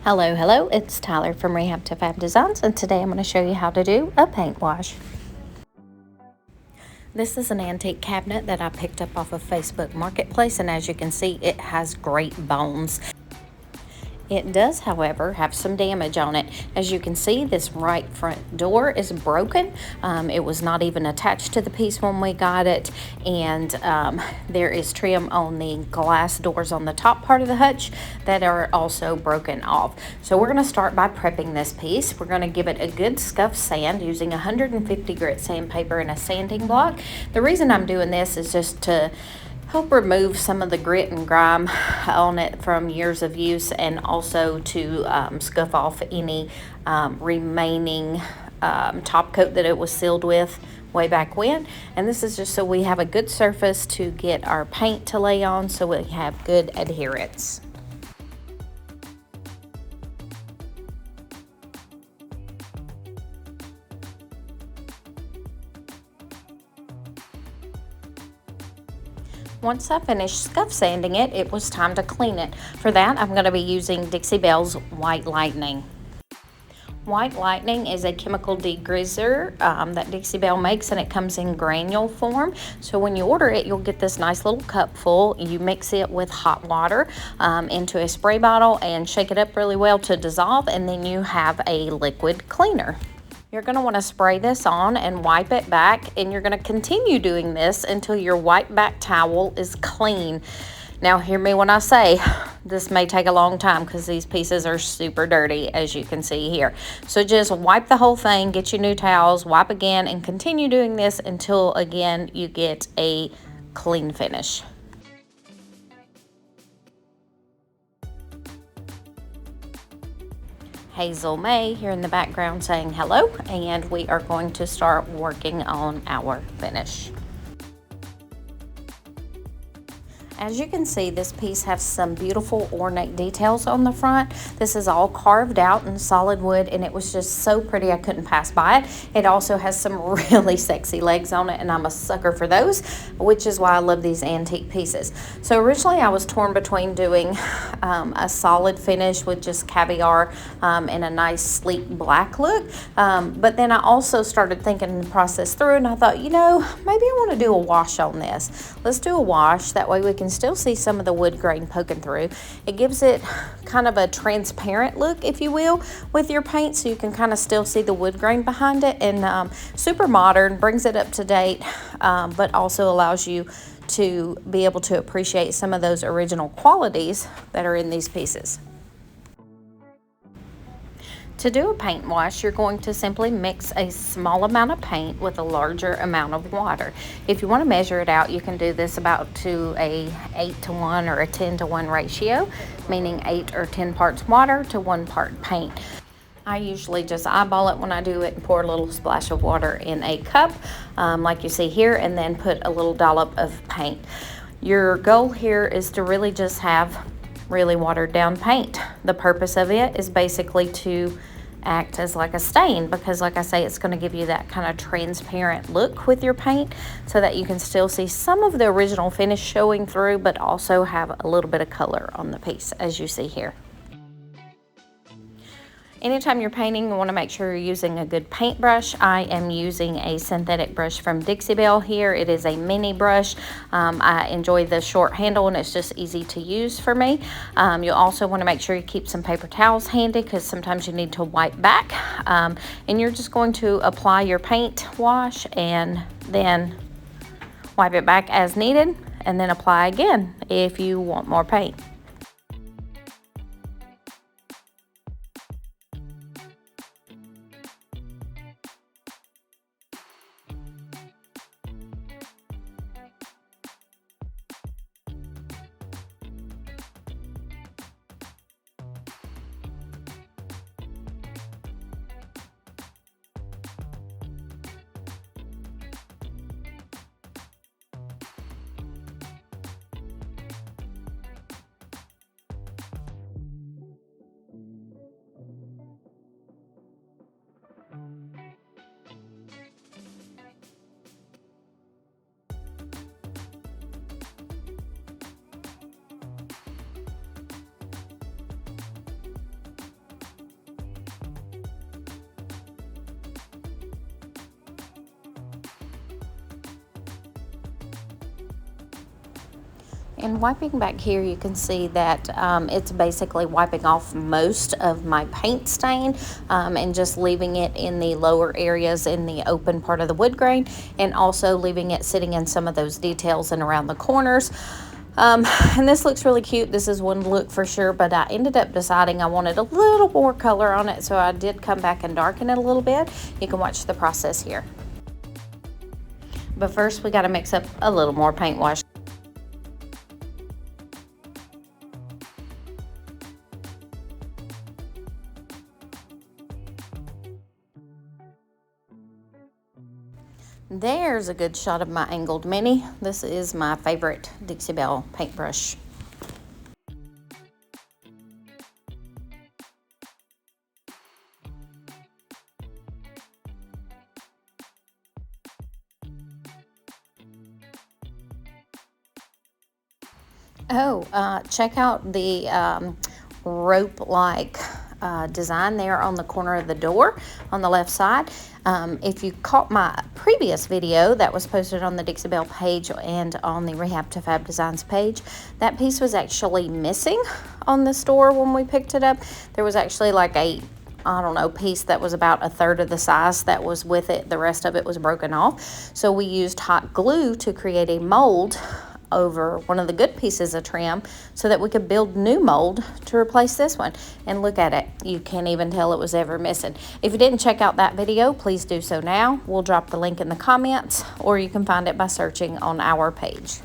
Hello, it's Tyler from Rehab to Fab Designs, and today I'm going to show you how to do a paint wash. This is an antique cabinet that I picked up off of Facebook Marketplace, and as you can see, it has great bones. It does, however, have some damage on it. As you can see, this right front door is broken. It was not even attached to the piece when we got it, and there is trim on the glass doors on the top part of the hutch that are also broken off. So we're going to start by prepping this piece. We're going to give it a good scuff sand using 150 grit sandpaper and a sanding block. The reason I'm doing this is just to help remove some of the grit and grime on it from years of use, and also to scuff off any remaining top coat that it was sealed with way back when. And this is just so we have a good surface to get our paint to lay on, so we have good adherence. Once I finished scuff sanding it, it was time to clean it. For that, I'm going to be using Dixie Belle's White Lightning. White Lightning is a chemical degreaser that Dixie Belle makes, and it comes in granule form. So when you order it, you'll get this nice little cup full. You mix it with hot water into a spray bottle and shake it up really well to dissolve, and then you have a liquid cleaner. You're going to want to spray this on and wipe it back, and you're going to continue doing this until your white back towel is clean. Now hear me when I say this may take a long time because these pieces are super dirty, as you can see here. So just wipe the whole thing, get your new towels, wipe again, and continue doing this until again you get a clean finish. Hazel May here in the background saying hello, and we are going to start working on our finish. As you can see, this piece has some beautiful ornate details on the front. This is all carved out in solid wood, and it was just so pretty I couldn't pass by it. It also has some really sexy legs on it, and I'm a sucker for those, which is why I love these antique pieces. So originally I was torn between doing a solid finish with just caviar and a nice sleek black look, but then I also started thinking the process through, and I thought, you know, maybe I want to do a wash on this. Let's do a wash, that way we can still see some of the wood grain poking through. It gives it kind of a transparent look, if you will, with your paint, so you can kind of still see the wood grain behind it, and super modern, brings it up to date, but also allows you to be able to appreciate some of those original qualities that are in these pieces. To do a paint wash, you're going to simply mix a small amount of paint with a larger amount of water. If you want to measure it out, you can do this about to a 8-to-1 or a 10-to-1 ratio, meaning 8 or 10 parts water to 1 part paint. I usually just eyeball it when I do it and pour a little splash of water in a cup, like you see here, and then put a little dollop of paint. Your goal here is to really just have really watered down paint. The purpose of it is basically to act as like a stain, because like I say, it's going to give you that kind of transparent look with your paint, so that you can still see some of the original finish showing through, but also have a little bit of color on the piece, as you see here. Anytime you're painting, you want to make sure you're using a good paintbrush. I am using a synthetic brush from Dixie Belle here. It is a mini brush. I enjoy the short handle, and it's just easy to use for me. You'll also want to make sure you keep some paper towels handy, because sometimes you need to wipe back. And you're just going to apply your paint wash and then wipe it back as needed, and then apply again if you want more paint. And wiping back here, you can see that it's basically wiping off most of my paint stain and just leaving it in the lower areas in the open part of the wood grain, and also leaving it sitting in some of those details and around the corners. And this looks really cute. This is one look for sure, but I ended up deciding I wanted a little more color on it, so I did come back and darken it a little bit. You can watch the process here. But first, we got to mix up a little more paint wash. There's a good shot of my angled mini. This is my favorite Dixie Belle paintbrush. Oh, check out the rope-like design there on the corner of the door on the left side. If you caught my previous video that was posted on the Dixie Belle page and on the Rehab to Fab Designs page, that piece was actually missing on the store when we picked it up. There was actually like a, I don't know, piece that was about a third of the size that was with it. The rest of it was broken off. So we used hot glue to create a mold over one of the good pieces of trim so that we could build new mold to replace this one. And look at it, you can't even tell it was ever missing. If you didn't check out that video, please do so now. We'll drop the link in the comments, or you can find it by searching on our page.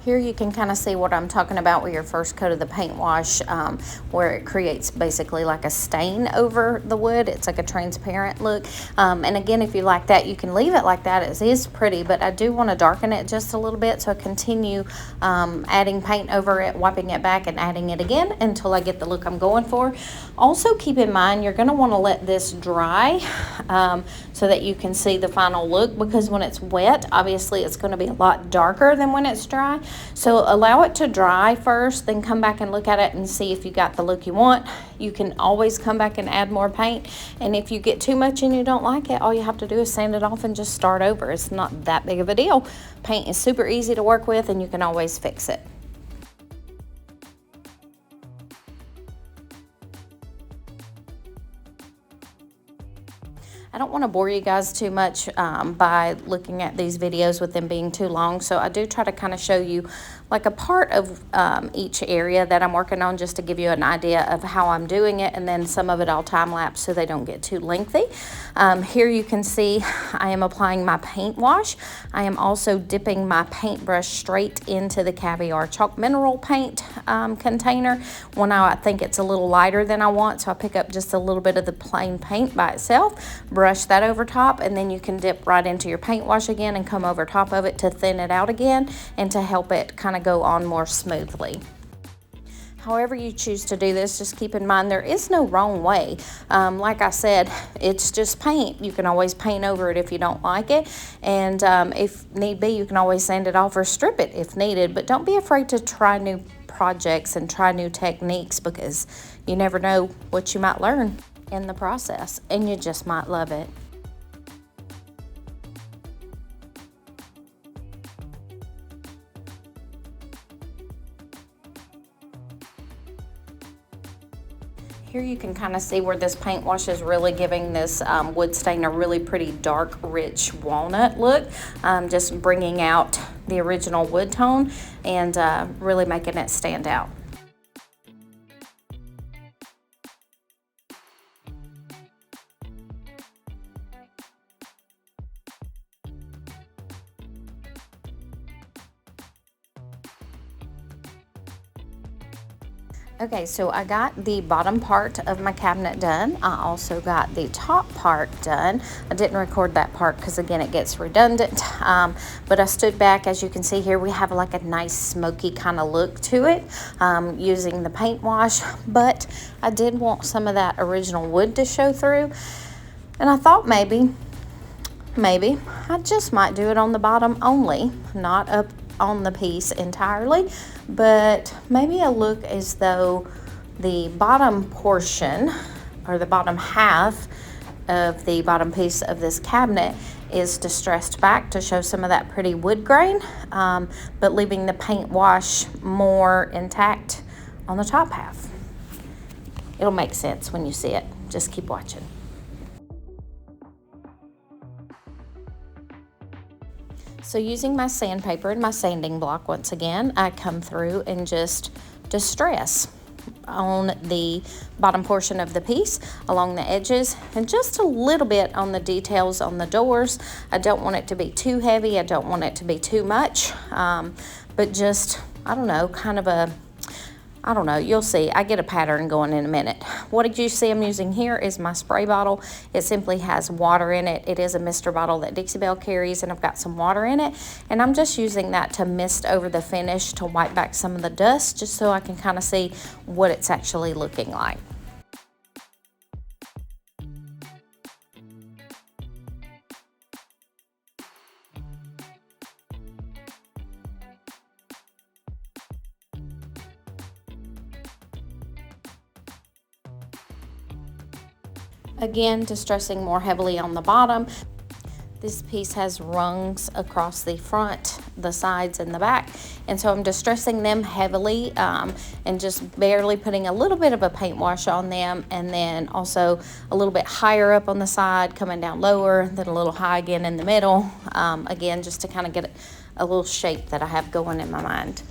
Here you can kind of see what I'm talking about with your first coat of the paint wash, where it creates basically like a stain over the wood. It's like a transparent look. And again, if you like that, you can leave it like that. It is pretty, but I do want to darken it just a little bit, so I continue adding paint over it, wiping it back and adding it again until I get the look I'm going for. Also keep in mind, you're going to want to let this dry so that you can see the final look, because when it's wet, obviously it's going to be a lot darker than when it's dry. So allow it to dry first, then come back and look at it and see if you got the look you want. You can always come back and add more paint, and if you get too much and you don't like it, all you have to do is sand it off and just start over. It's not that big of a deal. Paint is super easy to work with, and you can always fix it. I don't want to bore you guys too much by looking at these videos with them being too long, so I do try to kind of show you like a part of each area that I'm working on, just to give you an idea of how I'm doing it, and then some of it I'll time lapse so they don't get too lengthy. Here you can see I am applying my paint wash. I am also dipping my paintbrush straight into the Caviar Chalk Mineral Paint container when I think it's a little lighter than I want, so I pick up just a little bit of the plain paint by itself, brush that over top, and then you can dip right into your paint wash again and come over top of it to thin it out again and to help it kind of go on more smoothly. However you choose to do this, just keep in mind there is no wrong way. Like I said, it's just paint. You can always paint over it if you don't like it, and if need be, you can always sand it off or strip it if needed. But don't be afraid to try new projects and try new techniques, because you never know what you might learn in the process, and you just might love it. Here you can kind of see where this paint wash is really giving this wood stain a really pretty dark, rich walnut look, just bringing out the original wood tone and really making it stand out. Okay, so I got the bottom part of my cabinet done. I also got the top part done. I didn't record that part because again it gets redundant, but I stood back. As you can see here, we have like a nice smoky kind of look to it using the paint wash, but I did want some of that original wood to show through, and I thought maybe I just might do it on the bottom only, not up on the piece entirely, but maybe a look as though the bottom portion or the bottom half of the bottom piece of this cabinet is distressed back to show some of that pretty wood grain, but leaving the paint wash more intact on the top half. It'll make sense when you see it. Just keep watching. So using my sandpaper and my sanding block, once again, I come through and just distress on the bottom portion of the piece, along the edges, and just a little bit on the details on the doors. I don't want it to be too heavy. I don't want it to be too much, but just, I don't know, kind of a, I don't know, you'll see. I get a pattern going in a minute. What did you see I'm using here is my spray bottle. It simply has water in it. It is a mister bottle that Dixie Belle carries, and I've got some water in it. And I'm just using that to mist over the finish to wipe back some of the dust, just so I can kind of see what it's actually looking like. Again, distressing more heavily on the bottom. This piece has rungs across the front, the sides, and the back, and so I'm distressing them heavily and just barely putting a little bit of a paint wash on them, and then also a little bit higher up on the side, coming down lower, then a little high again in the middle, again, just to kind of get a little shape that I have going in my mind.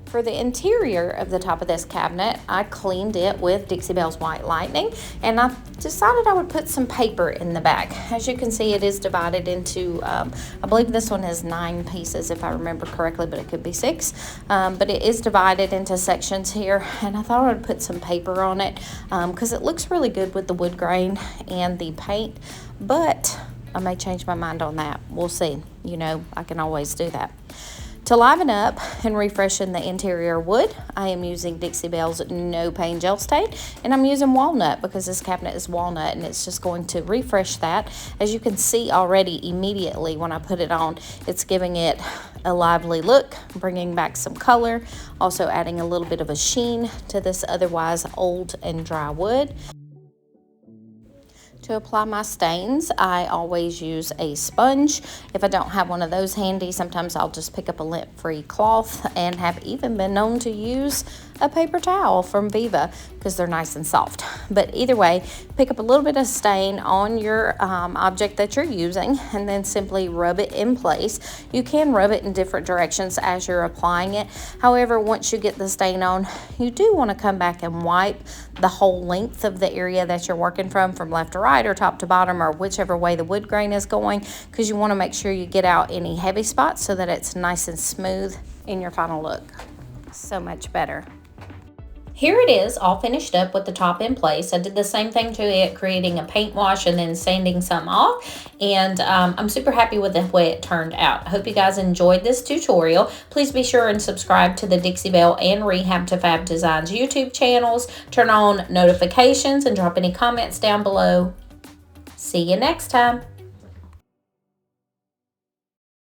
For the interior of the top of this cabinet, I cleaned it with Dixie Belle's White Lightning, and I decided I would put some paper in the back. As you can see, it is divided into, I believe this one has 9 pieces if I remember correctly, but it could be 6. But it is divided into sections here, and I thought I would put some paper on it because it looks really good with the wood grain and the paint, but I may change my mind on that. We'll see. You know, I can always do that. To liven up and refreshen the interior wood, I am using Dixie Belle's No Pain Gel Stain, and I'm using walnut because this cabinet is walnut, and it's just going to refresh that. As you can see already immediately when I put it on, it's giving it a lively look, bringing back some color, also adding a little bit of a sheen to this otherwise old and dry wood. To apply my stains, I always use a sponge. If I don't have one of those handy, sometimes I'll just pick up a lint-free cloth, and have even been known to use a paper towel from Viva because they're nice and soft. But either way, pick up a little bit of stain on your object that you're using, and then simply rub it in place. You can rub it in different directions as you're applying it. However, once you get the stain on, you do want to come back and wipe the whole length of the area that you're working from left to right or top to bottom, or whichever way the wood grain is going, because you want to make sure you get out any heavy spots so that it's nice and smooth in your final look. So much better. Here it is, all finished up with the top in place. I did the same thing to it, creating a paint wash and then sanding some off. And I'm super happy with the way it turned out. I hope you guys enjoyed this tutorial. Please be sure and subscribe to the Dixie Belle and Rehab to Fab Designs YouTube channels. Turn on notifications and drop any comments down below. See you next time.